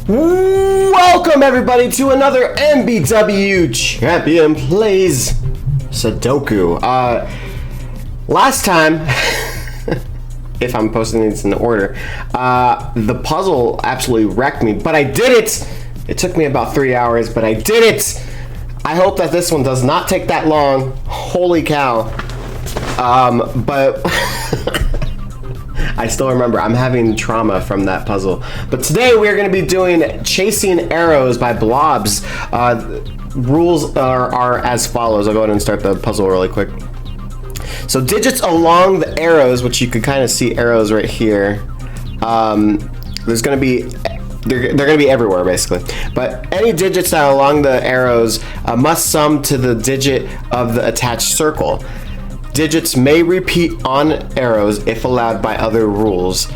Welcome everybody to another MBW Champion Plays Sudoku. Last time, if I'm posting these in order, the puzzle absolutely wrecked me, but I did it! It took me about 3 hours, but I did it! I hope that this one does not take that long. Holy cow. But I still remember, I'm having trauma from that puzzle. But today we're going to be doing Chasing Arrows by Blobz. Rules are as follows. I'll go ahead and start the puzzle really quick. So digits along the arrows, which you can kind of see arrows right here. There's going to be, they're going to be everywhere basically. But any digits that are along the arrows must sum to the digit of the attached circle. Digits may repeat on arrows if allowed by other rules.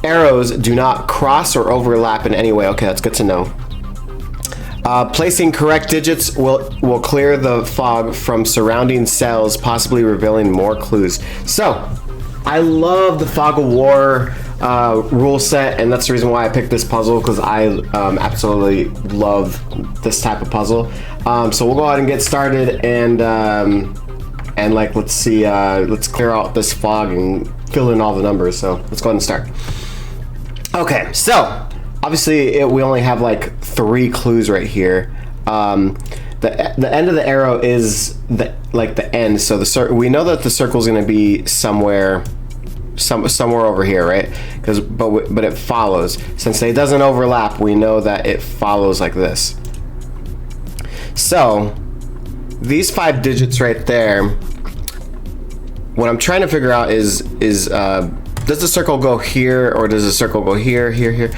Arrows do not cross or overlap in any way. Okay, that's good to know. Placing correct digits will clear the fog from surrounding cells, possibly revealing more clues. So, I love the Fog of War rule set, and that's the reason why I picked this puzzle, because I absolutely love this type of puzzle. So we'll go ahead and get started, and like, let's see, let's clear out this fog and fill in all the numbers. So let's go ahead and start. Okay, so obviously we only have like 3 clues right here. The end of the arrow is the end. So we know that the circle is going to be somewhere over here, right? But it follows. Since it doesn't overlap, we know that it follows like this. So these 5 digits right there, what I'm trying to figure out is does the circle go here, or does the circle go here, here, here?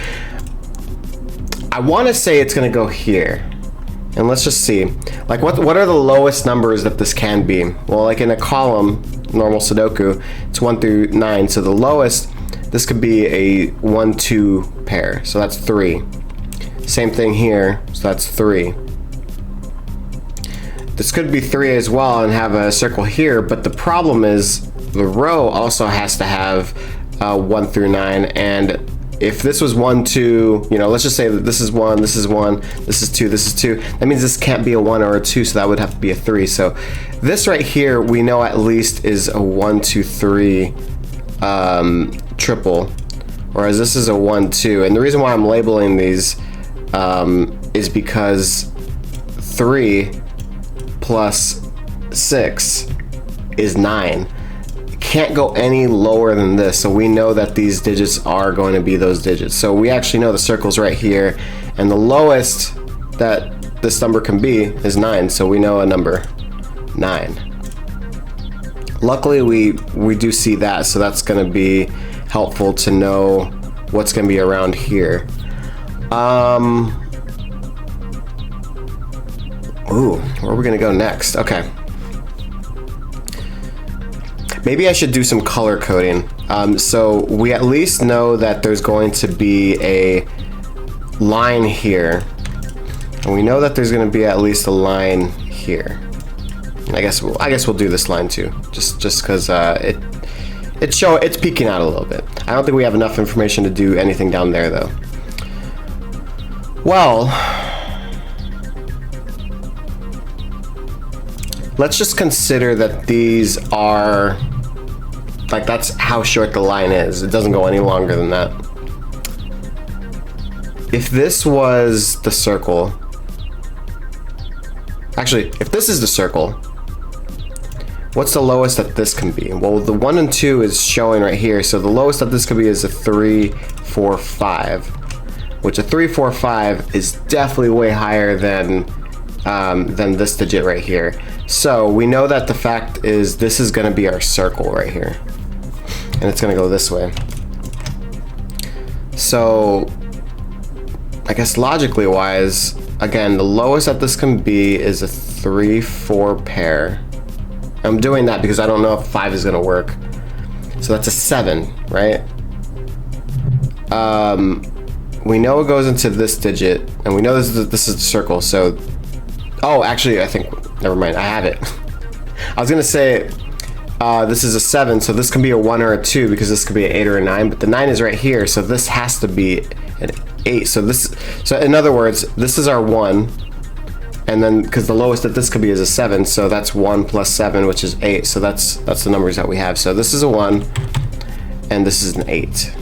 I want to say it's going to go here. And let's just see. Like, what are the lowest numbers that this can be? Well, like in a column, normal Sudoku, it's 1 through 9. So the lowest, this could be a 1-2 pair. So that's 3. Same thing here. So that's 3. This could be 3 as well and have a circle here, but the problem is the row also has to have 1 through 9, and if this was 1, 2, you know, let's just say that this is 1, this is 1, this is 2, this is 2, that means this can't be a 1 or a 2, so that would have to be a 3. So this right here, we know at least is a 1, 2, 3 triple, whereas this is a 1, 2, and the reason why I'm labeling these is because 3 plus 6 is 9. It can't go any lower than this, so we know that these digits are going to be those digits. So we actually know the circle's right here, and the lowest that this number can be is 9, so we know a number 9. Luckily we do see that, so that's going to be helpful to know what's going to be around here. Ooh, where are we gonna go next? Okay. Maybe I should do some color coding. So we at least know that there's going to be a line here. And we know that there's gonna be at least a line here. I guess we'll do this line too. Just because it's peeking out a little bit. I don't think we have enough information to do anything down there though. Well, let's just consider that these are, like, that's how short the line is. It doesn't go any longer than that. If this was the circle, actually, if this is the circle, what's the lowest that this can be? Well, the 1 and 2 is showing right here, so the lowest that this could be is a 3, 4, 5, which a 3, 4, 5 is definitely way higher than this digit right here. So we know that the fact is this is going to be our circle right here, and it's going to go this way. So I guess logically wise, again, the lowest that this can be is a 3, 4 pair. I'm doing that because I don't know if 5 is going to work. So that's a 7, right? We know it goes into this digit, and we know this is the circle. So, oh, actually, I think, never mind, I have it. I was gonna say this is a 7, so this can be a 1 or a 2 because this could be an 8 or a 9, but the 9 is right here, so this has to be an 8. So in other words, this is our 1. And then, because the lowest that this could be is a 7, so that's 1 plus 7, which is 8. So that's the numbers that we have. So this is a 1, and this is an 8.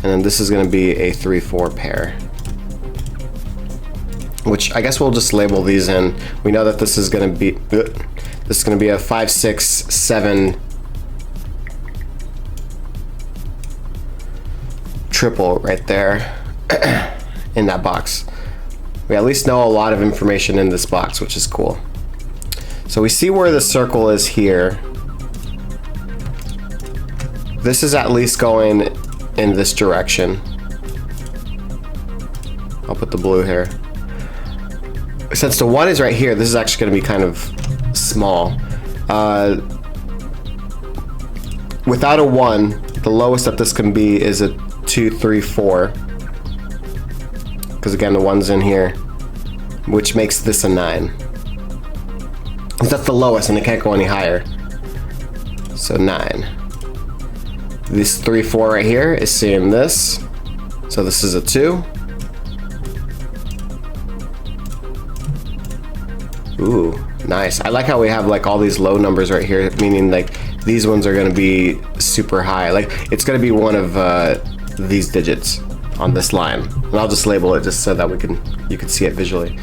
And then this is going to be a 3, 4 pair. Which I guess we'll just label these in. We know that this is going to be a 5, 6, 7 triple right there in that box. We at least know a lot of information in this box, which is cool. So we see where the circle is here. This is at least going in this direction. I'll put the blue here. Since the 1 is right here, this is actually going to be kind of small. Without a 1, the lowest that this can be is a 2, 3, 4. Because again, the 1's in here, which makes this a 9. That's the lowest, and it can't go any higher. So 9. This 3, 4 right here is seeing this. So this is a 2. Ooh, nice. I like how we have like all these low numbers right here, meaning like these ones are going to be super high. Like it's going to be one of these digits on this line. And I'll just label it just so that you can see it visually.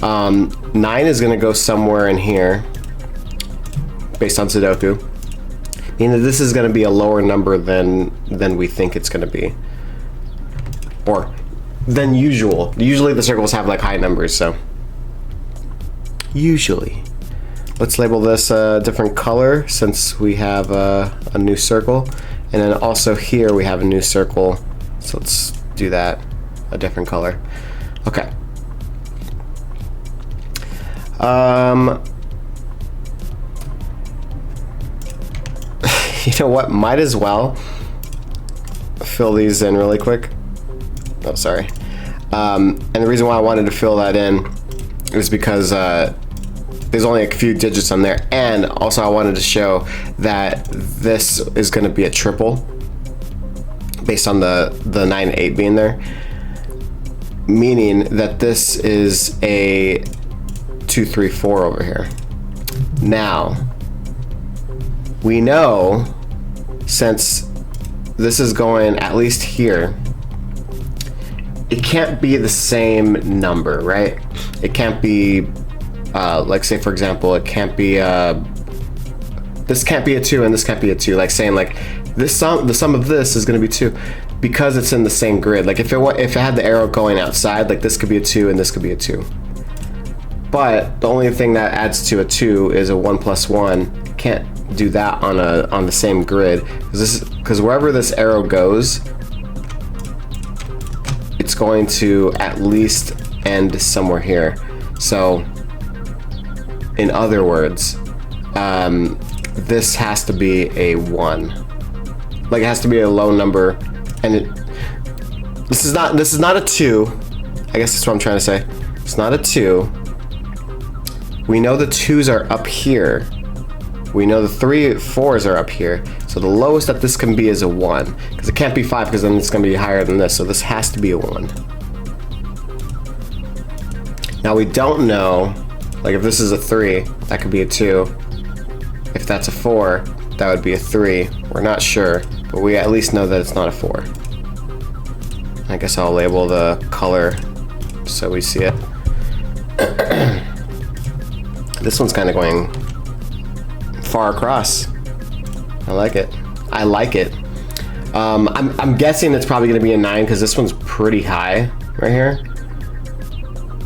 9 is going to go somewhere in here based on Sudoku. Meaning that this is going to be a lower number than we think it's going to be. Or than usual. Usually the circles have like high numbers, so usually. Let's label this a different color since we have a new circle. And then also here we have a new circle. So let's do that a different color. Okay. You know what? Might as well fill these in really quick. Oh, sorry. And the reason why I wanted to fill that in is because there's only a few digits on there, and also I wanted to show that this is going to be a triple based on the 9, 8 being there, meaning that this is a 2, 3, 4 over here. Now we know, since this is going at least here, it can't be the same number, right? It can't be like, say for example, it can't be this can't be a 2 and this can't be a 2, like saying like the sum of this is going to be 2 because it's in the same grid. Like if it had the arrow going outside, like this could be a 2 and this could be a 2. But the only thing that adds to a 2 is a 1 plus 1. Can't do that on the same grid, because wherever this arrow goes, it's going to at least end somewhere here. So in other words, this has to be a 1. Like it has to be a low number, and this is not a 2. I guess that's what I'm trying to say. It's not a 2. We know the 2s are up here. We know the 3, 4s are up here. So the lowest that this can be is a 1, because it can't be 5, because then it's going to be higher than this. So this has to be a 1. Now we don't know, like if this is a 3, that could be a 2. If that's a 4, that would be a 3. We're not sure, but we at least know that it's not a 4. I guess I'll label the color so we see it. This one's kind of going far across. I like it. I like it. I'm guessing it's probably going to be a 9 because this one's pretty high right here.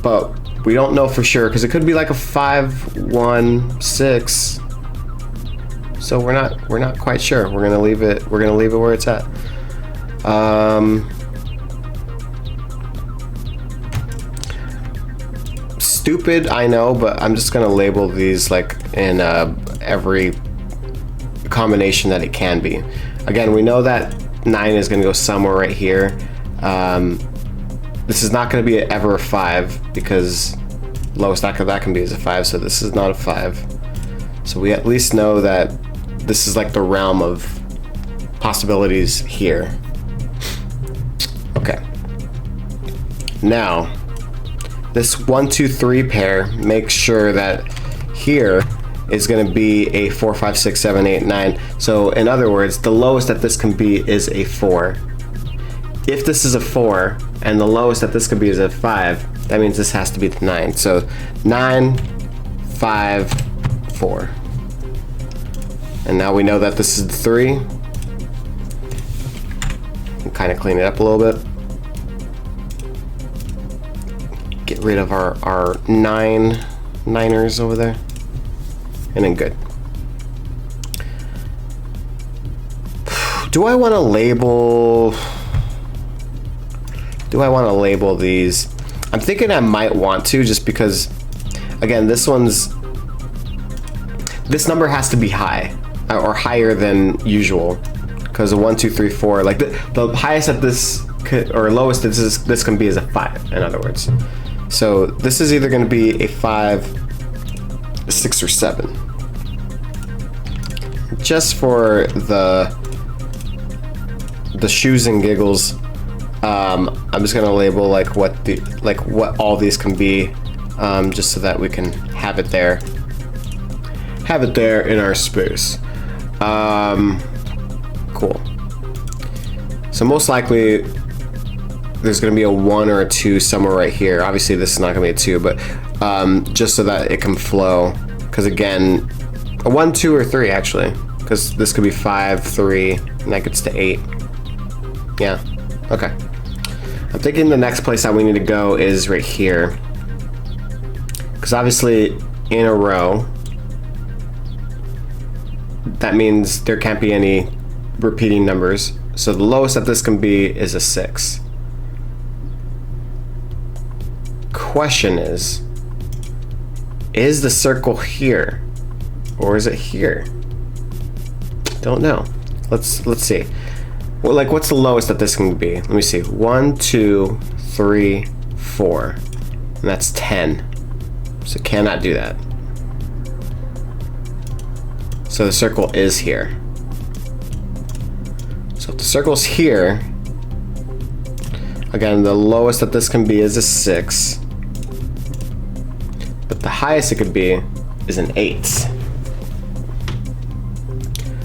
But we don't know for sure because it could be like a 5, 1, 6. So we're not quite sure. We're gonna leave it where it's at. Stupid, I know, but I'm just gonna label these like in every combination that it can be. Again, we know that 9 is gonna go somewhere right here. This is not gonna be ever a 5 because lowest that can be is a 5. So this is not a 5. So we at least know that this is like the realm of possibilities here. Okay. Now, this 1, 2, 3 pair makes sure that here is going to be a 4, 5, 6, 7, 8, 9. So in other words, the lowest that this can be is a 4. If this is a 4 and the lowest that this could be is a 5, that means this has to be the 9. So 9, 5, 4. And now we know that this is the 3. Kind of clean it up a little bit. Get rid of our niners over there. And then good. Do I want to label these? I'm thinking I might want to, just because, again, this number has to be high or higher than usual, because a 1, 2, 3, 4, like the highest that this could, or lowest that this can be is a 5, in other words. So this is either going to be a 5, 6, or 7. Just for the shoes and giggles, I'm just gonna label like what all these can be, just so that we can have it there in our space. Cool. So most likely there's gonna be a 1 or a 2 somewhere right here. Obviously this is not gonna be a 2, but just so that it can flow, because again, a 1, 2, or 3 actually, because this could be 5, 3, and that gets to 8. Yeah, okay. I'm thinking the next place that we need to go is right here, because obviously in a row, that means there can't be any repeating numbers. So the lowest that this can be is a 6. Question is the circle here? Or is it here? Don't know. Let's see. Well, like, what's the lowest that this can be? Let me see. 1, 2, 3, 4. And that's 10. So cannot do that. So the circle is here. So if the circle's here, again, the lowest that this can be is a 6. But the highest it could be is an 8.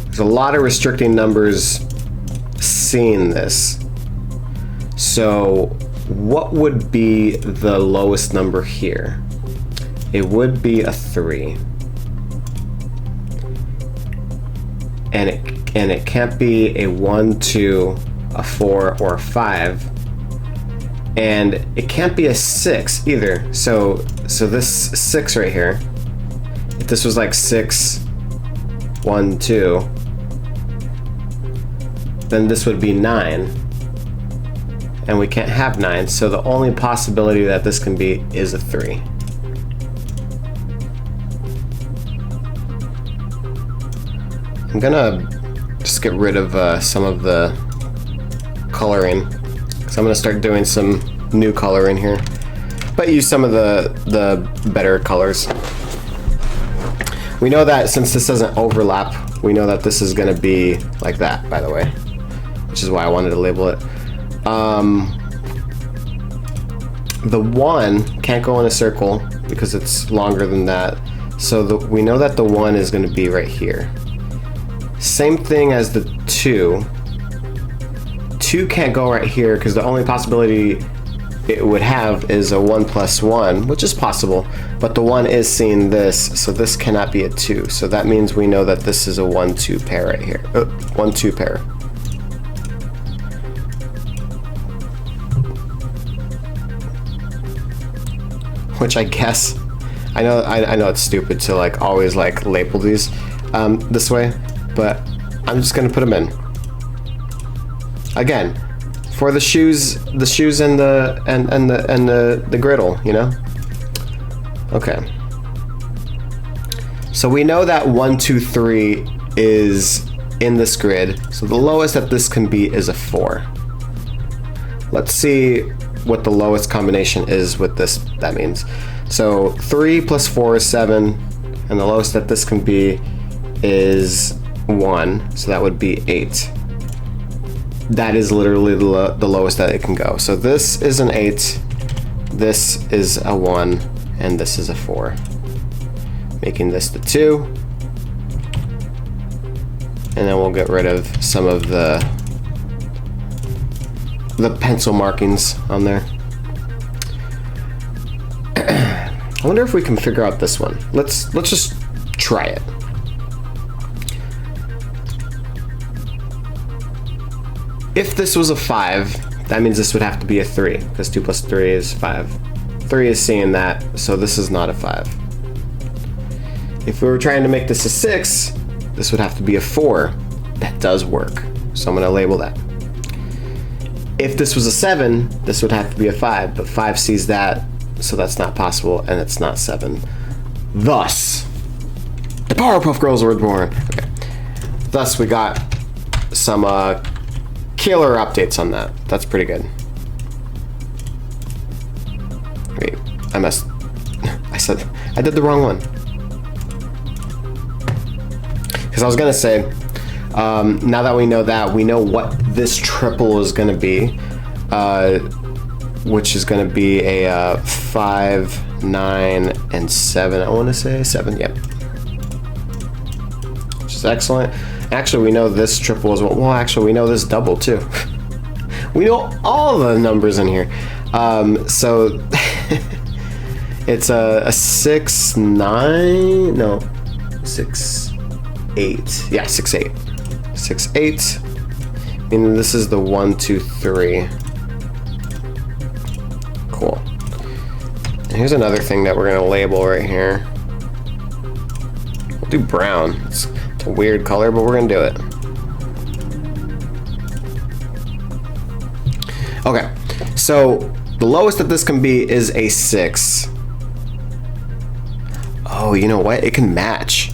There's a lot of restricting numbers seeing this. So what would be the lowest number here? It would be a 3. And it can't be a 1, 2, a 4, or a 5. And it can't be a 6 either. So this 6 right here, if this was like 6, 1, 2, then this would be 9. And we can't have 9, so the only possibility that this can be is a 3. I'm gonna just get rid of some of the coloring, because I'm gonna start doing some new color in here, but use some of the better colors. We know that since this doesn't overlap, we know that this is gonna be like that, by the way, which is why I wanted to label it. The 1 can't go in a circle because it's longer than that, so we know that the 1 is gonna be right here. Same thing as the 2. 2 can't go right here because the only possibility it would have is a 1 plus 1, which is possible, but the 1 is seeing this, so this cannot be a 2. So that means we know that this is a 1, 2 pair right here. 1, 2 pair. Which I guess, I know it's stupid to like always like label these this way, but I'm just gonna put them in. Again, for the shoes and the griddle, you know? Okay. So we know that 1, 2, 3 is in this grid. So the lowest that this can be is a 4. Let's see what the lowest combination is with this, that means. So 3 plus 4 is 7, and the lowest that this can be is 1, so that would be 8. That is literally the lowest that it can go. So this is an 8, this is a 1, and this is a 4. Making this the 2. And then we'll get rid of some of the pencil markings on there. I wonder if we can figure out this one. Let's just try it. If this was a 5, that means this would have to be a 3, because 2 plus 3 is 5. 3 is seeing that, so this is not a 5. If we were trying to make this a 6, this would have to be a 4. That does work, so I'm going to label that. If this was a 7, this would have to be a 5, but 5 sees that, so that's not possible, and it's not 7. Thus, the Powerpuff Girls were born. Okay. Thus, we got some killer updates on that. That's pretty good. Wait, I did the wrong one. Because I was gonna say, now that we know what this triple is gonna be, which is gonna be a 5, 9, and 7. I want to say 7. Yep. Which is excellent. Actually, we know this triple as well. Well, actually, we know this double too. We know all the numbers in here. So it's a 6, 9. No, 6, 8. Yeah, 6, 8. 6, 8. Meaning this is the 1, 2, 3. Cool. And here's another thing that we're gonna label right here. We'll do brown. It's a weird color, but we're gonna do it. Okay, so the lowest that this can be is a 6. Oh, you know what? It can match.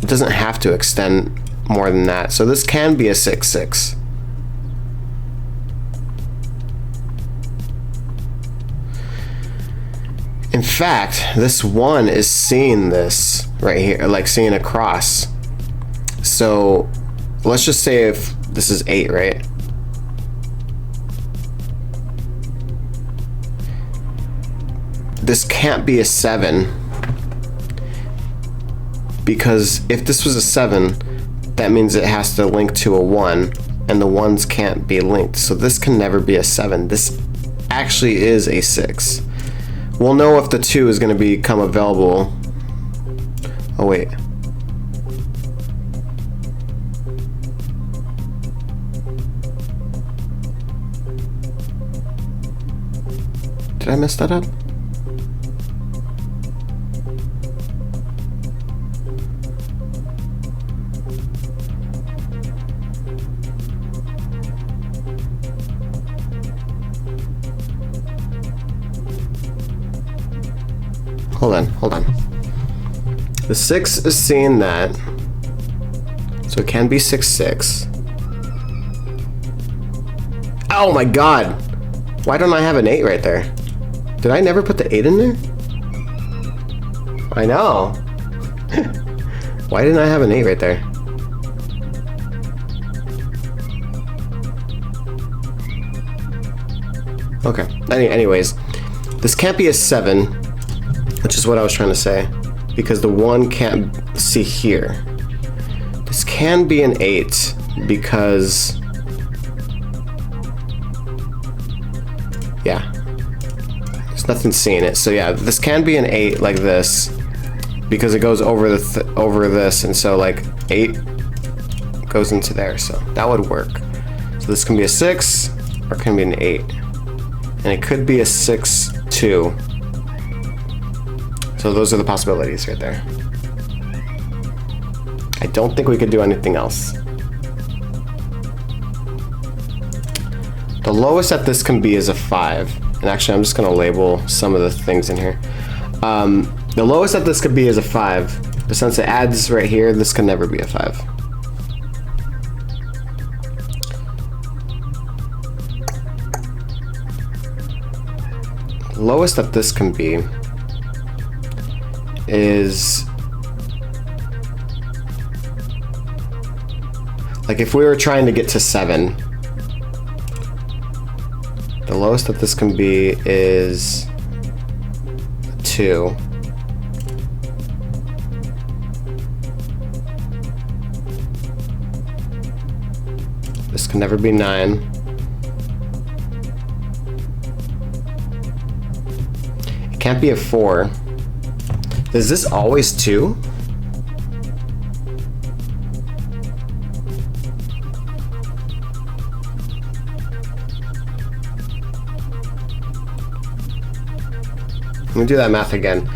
It doesn't have to extend more than that. So this can be a 6, 6. In fact, this 1 is seeing this right here, like seeing a cross. So let's just say if this is 8, right? This can't be a 7, because if this was a 7, that means it has to link to a 1, and the 1s can't be linked. So this can never be a 7. This actually is a 6. We'll know if the 2 is going to become available. Oh, wait. Did I mess that up? Hold on. The 6 is seeing that, so it can be 6, 6. Oh my god! Why don't I have an 8 right there? Did I never put the 8 in there? I know. Why didn't I have an 8 right there? Okay. Anyways, this can't be a 7, which is what I was trying to say, because the 1 can't see here. This can be an 8 because, yeah, there's nothing seeing it. So yeah, this can be an 8 like this because it goes over over this, and so like 8 goes into there. So that would work. So this can be a 6 or it can be an 8, and it could be a 6, 2. So those are the possibilities right there. I don't think we could do anything else. The lowest that this can be is a 5. And actually, I'm just going to label some of the things in here. The lowest that this could be is a 5. But since it adds right here, this can never be a 5. The lowest that this can be is, like, if we were trying to get to 7, The lowest that this can be is 2. This can never be 9. It can't be a 4. Is this always 2? Let me do that math again.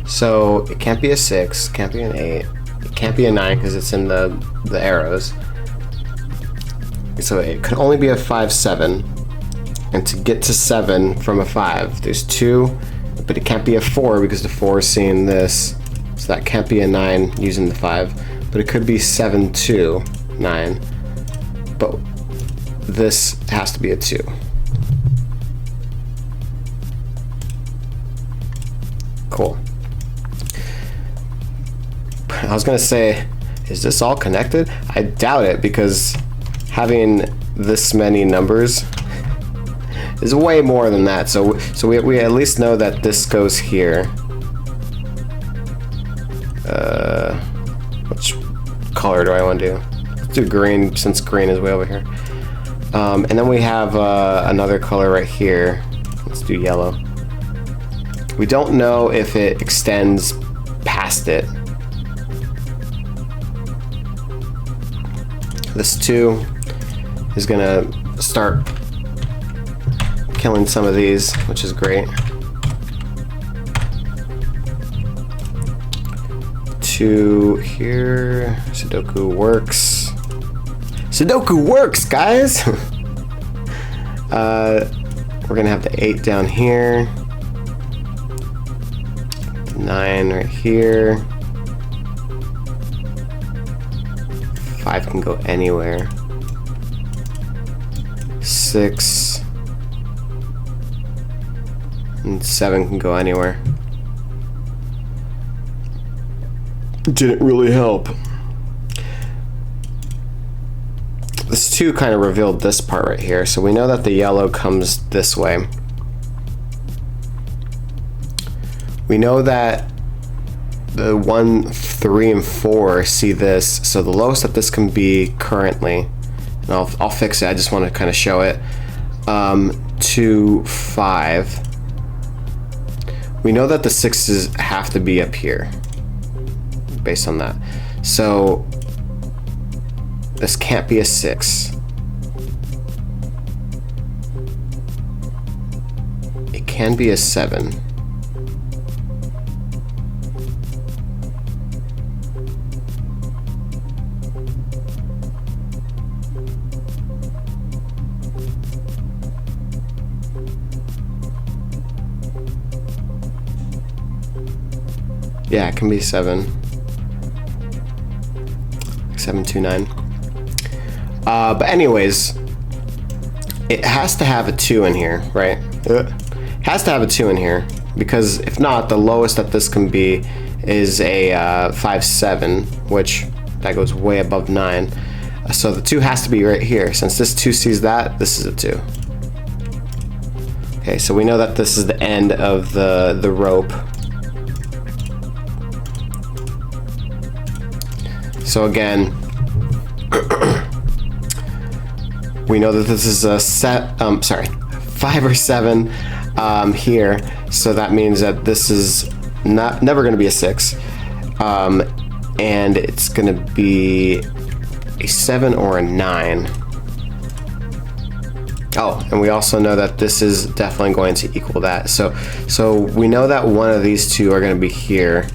So it can't be a 6, can't be an 8, it can't be a 9 because it's in the arrows. So it could only be a 5, 7. And to get to 7 from a 5, there's 2, but it can't be a 4 because the 4 is seeing this. So that can't be a 9 using the 5. But it could be 7, 2, 9. But this has to be a 2. Cool. I was gonna say, is this all connected? I doubt it, because having this many numbers is way more than that. So we at least know that this goes here. Which color do I want to do? Let's do green, since green is way over here. And then we have another color right here. Let's do yellow. We don't know if it extends past it. This 2 is gonna start killing some of these, which is great. 2 here. Sudoku works. Sudoku works, guys! We're gonna have the 8 down here. 9 right here. 5 can go anywhere. 6 and 7 can go anywhere. Didn't really help. This 2 kind of revealed this part right here, so we know that the yellow comes this way. We know that the 1, 3, and 4 see this, so the lowest that this can be currently, and I'll fix it, I just want to kind of show it, 2, 5. We know that the 6s have to be up here, based on that. So this can't be a 6. It can be a 7. Yeah, it can be 7. 729. But anyways, it has to have a 2 in here, right? It has to have a 2 in here, because if not, the lowest that this can be is a 5, 7, which that goes way above 9. So the 2 has to be right here. Since this 2 sees that, this is a 2. Okay, so we know that this is the end of the rope. So again, we know that this is a 5 or 7 here, so that means that this is never going to be a 6, and it's going to be a 7 or a 9. Oh, and we also know that this is definitely going to equal that. So we know that one of these 2 are going to be here.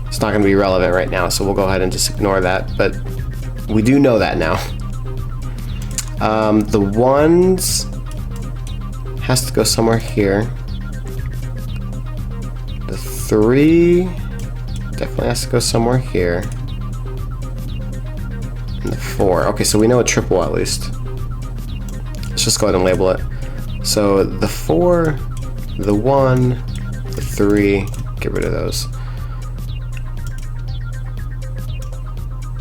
It's not going to be relevant right now, so we'll go ahead and just ignore that, but we do know that now. The 1s has to go somewhere here. The 3 definitely has to go somewhere here. And the 4. Okay, so we know a triple at least. Let's just go ahead and label it. So the 4, the 1, the 3, get rid of those.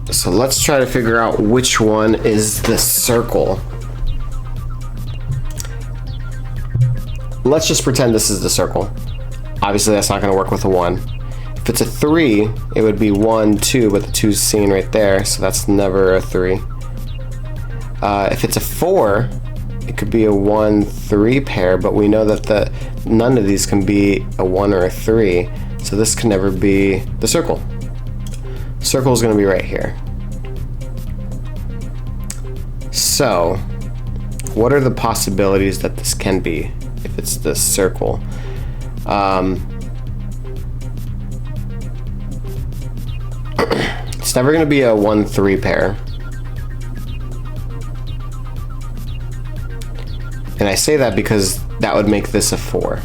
So let's try to figure out which one is the circle. let's just pretend this is the circle. Obviously, that's not going to work with a 1. If it's a 3, it would be 1, 2, but the 2's seen right there, so that's never a 3. If it's a 4, it could be a 1, 3 pair, but we know that none of these can be a 1 or a 3, so this can never be the circle. Circle is going to be right here. So, what are the possibilities that this can be if it's the circle? It's never going to be a 1, 3 pair. And I say that because that would make this a 4.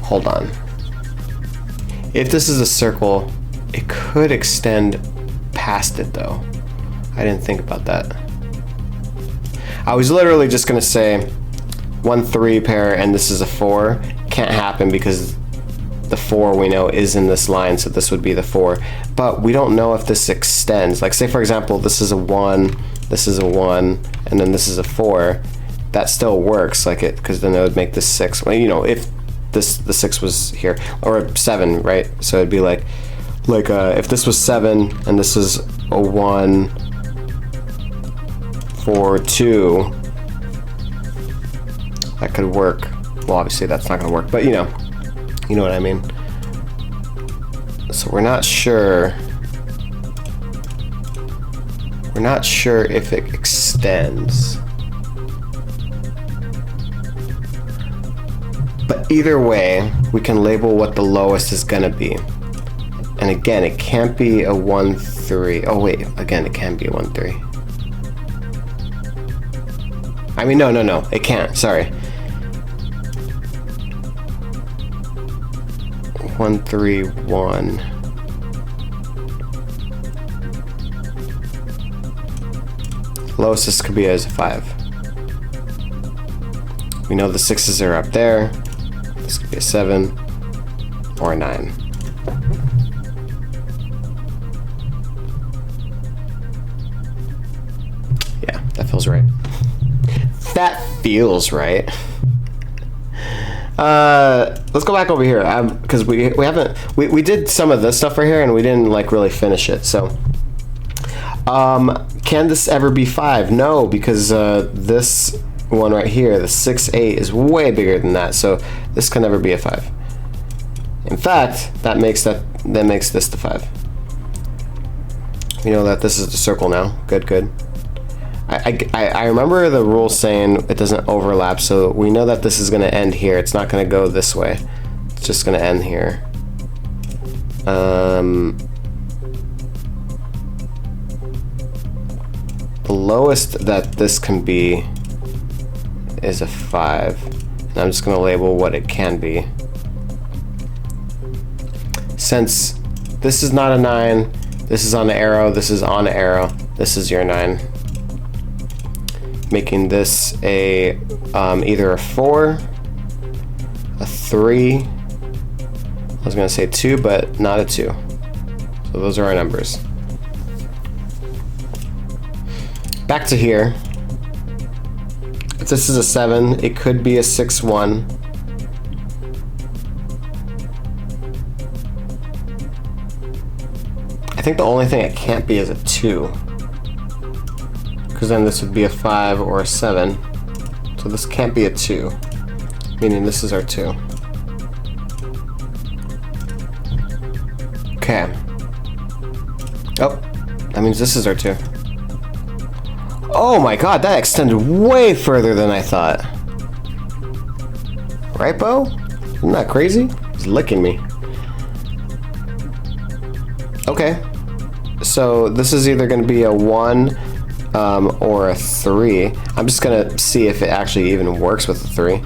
Hold on. If this is a circle, it could extend past it though. I didn't think about that. I was literally just gonna say 1, 3 pair and this is a 4. Can't happen because the 4 we know is in this line, so this would be the 4. But we don't know if this extends. Like say for example, this is a 1, this is a 1, and then this is a 4. That still works, like it, because then it would make this 6. Well, you know, if the 6 was here, or 7, right? So it'd be like if this was 7 and this is a 1, 4, 2, that could work. Well, obviously that's not gonna work, but you know what I mean. So we're not sure. We're not sure if it extends. But either way, we can label what the lowest is gonna be. And again, it can't be a 1, 3. Oh wait, again, it can be a 1, 3. I mean, no, it can't, sorry. 1, 3, 1. Lowest this could be as a 5. We know the 6s are up there. This could be a 7 or a 9. Yeah, that feels right. That feels right. Let's go back over here because we did some of this stuff right here and we didn't like really finish it. So, can this ever be 5? No, because this one right here, the 6, 8, is way bigger than that. So this can never be a 5. In fact, that makes this the 5. We know that this is the circle now. Good. I remember the rule saying it doesn't overlap, so we know that this is going to end here. It's not going to go this way. It's just going to end here. The lowest that this can be is a 5. And I'm just going to label what it can be. Since this is not a 9, this is on the arrow, this is on the arrow, this is your 9. Making this a either a 4, a 3, I was gonna say 2, but not a 2. So those are our numbers. Back to here. If this is a 7, it could be a 6, 1. I think the only thing it can't be is a 2. Because then this would be a 5 or a 7. So this can't be a 2. Meaning this is our 2. Okay. Oh, that means this is our 2. Oh my god, that extended way further than I thought. Right, Bo? Isn't that crazy? He's licking me. Okay. So this is either going to be a 1 or a 3. I'm just gonna see if it actually even works with a 3.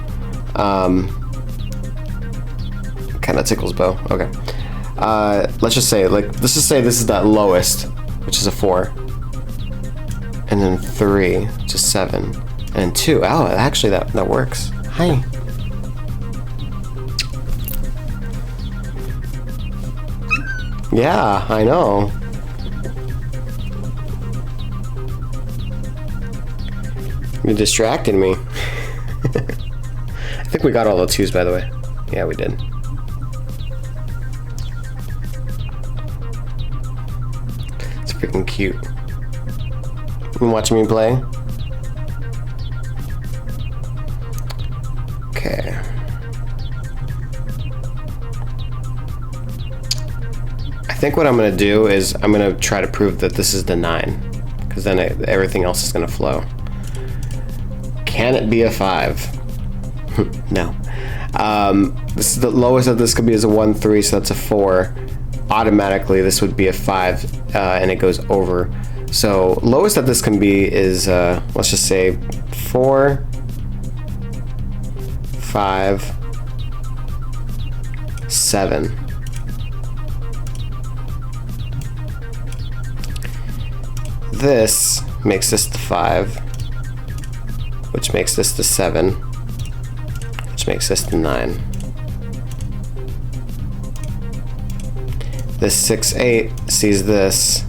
Kind of tickles Bo. Okay. Let's just say this is that lowest, which is a 4, and then 3, which is 7, and 2. Oh, actually that works. Hi. Yeah, I know. You distracted me. I think we got all the 2s, by the way. Yeah, we did. It's freaking cute. You watching me play? Okay. I think what I'm gonna do is I'm gonna try to prove that this is the 9, because then everything else is gonna flow. Can it be a 5? No. This is the lowest that this could be is a 1, 3, so that's a 4. Automatically, this would be a 5, and it goes over. So lowest that this can be is let's just say 4, 5, 7. This makes this the 5, which makes this the 7, which makes this the 9. This 6, 8 sees this.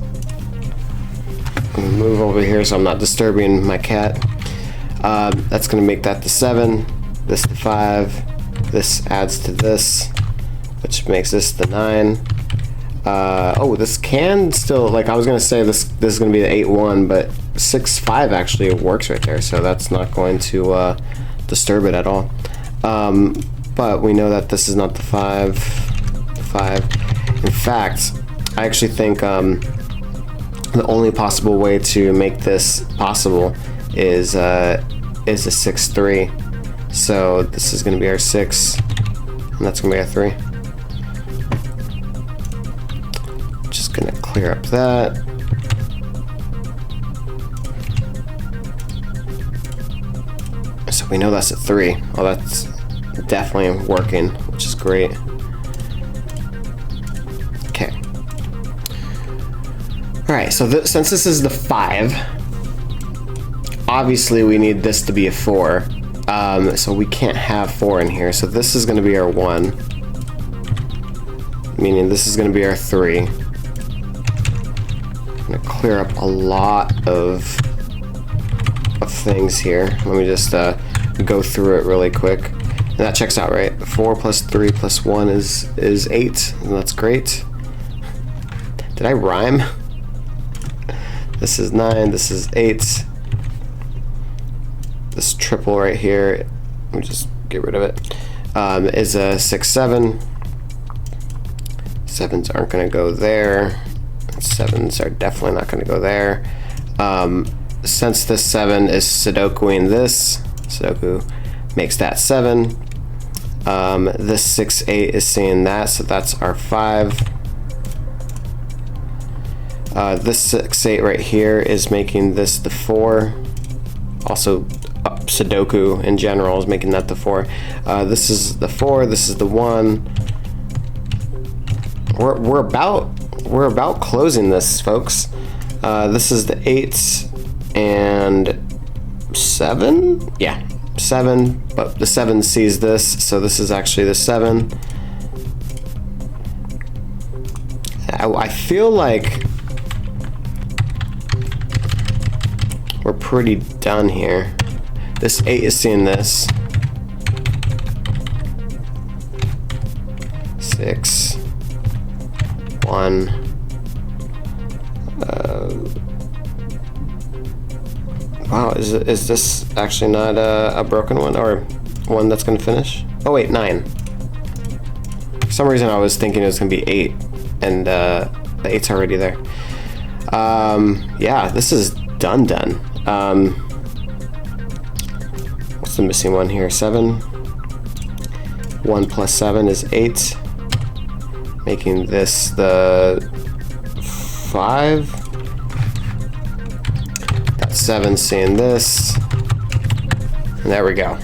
I'm gonna move over here so I'm not disturbing my cat. That's gonna make that the 7, this the 5, this adds to this, which makes this the 9. Oh, this can still, like I was gonna say this is gonna be the 8, 1, but 6, 5 actually works right there, so that's not going to disturb it at all. But we know that this is not the 5. In fact, I actually think the only possible way to make this possible is a 6, 3. So this is going to be our 6, and that's going to be our 3. Just going to clear up that. So we know that's a 3. Oh, that's definitely working, which is great. Okay. Alright, so since this is the 5, obviously we need this to be a 4. So we can't have 4 in here. So this is going to be our 1. Meaning this is going to be our 3. I'm going to clear up a lot of things here. Let me just go through it really quick. And that checks out, right? 4 plus 3 plus 1 is 8. And that's great. Did I rhyme? This is 9. This is 8. This triple right here, let me just get rid of it, is a 6, 7. 7s aren't going to go there. 7s are definitely not going to go there. Since this 7 is Sudokuing this, Sudoku makes that 7. This 6, 8 is seeing that, so that's our 5. This 6, 8 right here is making this the 4. Also, Sudoku in general is making that the 4. This is the 4. This is the 1. We're about closing this, folks. This is the 8 and 7. Yeah, 7. But the 7 sees this, so this is actually the 7. I feel like we're pretty done here. This 8 is seeing this. 6, 1. Wow, is this actually not a broken one or one that's gonna finish? Oh wait, 9. For some reason I was thinking it was gonna be 8, and the 8's already there. Yeah, this is done. What's the missing one here? 7. 1 plus 7 is 8, making this the 5. That's 7 seeing this, and there we go.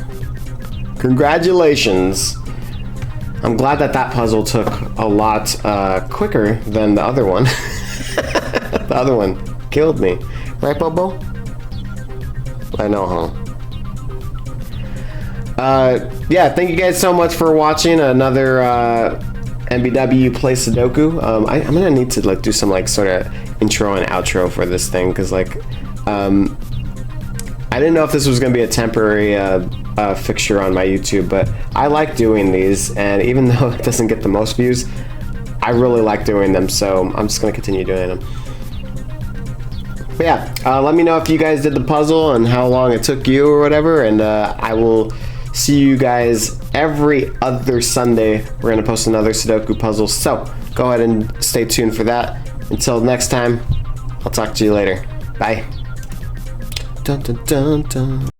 Congratulations. I'm glad that puzzle took a lot quicker than the other one. The other one killed me. Right, Bobo? I know, huh? Yeah, thank you guys so much for watching another MBW Play Sudoku. I'm gonna need to like do some like sort of intro and outro for this thing, because like I didn't know if this was going to be a temporary fixture on my YouTube, but I like doing these, and even though it doesn't get the most views, I really like doing them, so I'm just going to continue doing them. But yeah, let me know if you guys did the puzzle and how long it took you or whatever, and I will see you guys every other Sunday. We're going to post another Sudoku puzzle, so go ahead and stay tuned for that. Until next time, I'll talk to you later. Bye. Dun, dun, dun, dun.